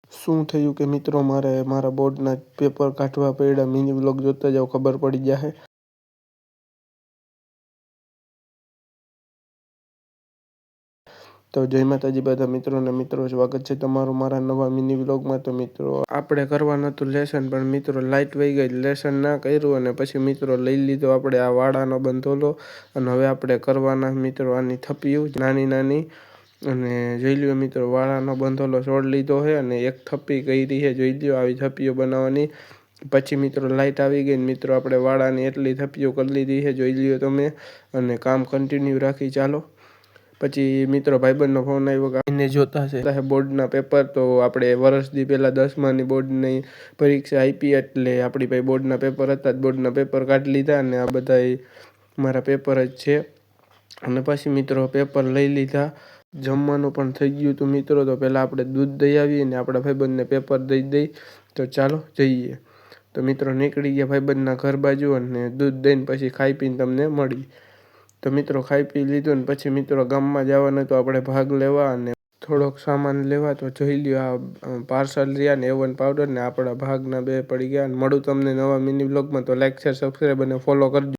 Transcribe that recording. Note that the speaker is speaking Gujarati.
શું થયું કે મિત્રો મારે મારા બોર્ડના પેપર કાઢવા પડ્યા. મિની વ્લોગ જોતા જાઓ, ખબર પડી જશે. તો જય માતાજી બધા મિત્રોને મિત્રો, સ્વાગત છે તમારું મારા નવા મિની વ્લોગમાં. તો મિત્રો આપણે કરવાનું હતું લેસન, પણ મિત્રો લાઇટ વહી ગઈ, લેસન ના કર્યું અને પછી મિત્રો લઈ લીધો આપણે આ વાડાનો બંધોલો. અને હવે આપણે કરવાના મિત્રો આની થપ્પીઓ નાની નાની. અને જોઈ લ્યો મિત્રો, વાળાનો બંધોલો છોડ લીધો છે અને એક થપ્પી કરી છે. જોઈ લ્યો, આવી થપ્પીઓ બનાવવાની. પછી મિત્રો લાઇટ આવી ગઈ ને મિત્રો આપણે વાળાની એટલી થપ્પીઓ કરી લીધી છે, જોઈ લ્યો તમે. અને કામ કન્ટિન્યુ રાખી ચાલો. પછી મિત્રો ભાઈબંધનો ફોન આવ્યો કે એને જોતા છે બોર્ડના પેપર. તો આપણે વર્ષથી પહેલાં 10માની બોર્ડની પરીક્ષા આપી, એટલે આપણી પાસે બોર્ડના પેપર હતા. બોર્ડના પેપર કાઢી લીધા અને આ બધા મારા પેપર જ છે. અને પછી મિત્રો પેપર લઈ લીધા. જમવાનું પણ થઈ ગયું હતું મિત્રો. તો પહેલાં આપણે દૂધ દઈ આવીએ ને આપણા ભાઈબંધને પેપર દઈ. તો ચાલો જઈએ. તો મિત્રો નીકળી ગયા ભાઈબંધના ઘર બાજુ અને દૂધ દઈને પછી ખાઈ પીને તમને મળી. તો મિત્રો ખાઈ પી લીધું ને પછી મિત્રો ગામમાં જવાનું તો આપણે ભાગ લેવા અને થોડોક સામાન લેવા. તો જોઈ લ્યો, આ પાર્સલ રહ્યા ને A1 પાવડર ને આપણા ભાગના 2 પડી ગયા. મળું તમને નવા મિની વ્લોગમાં. તો લાઈક, શેર, સબસ્ક્રાઈબ અને ફોલો કરજો.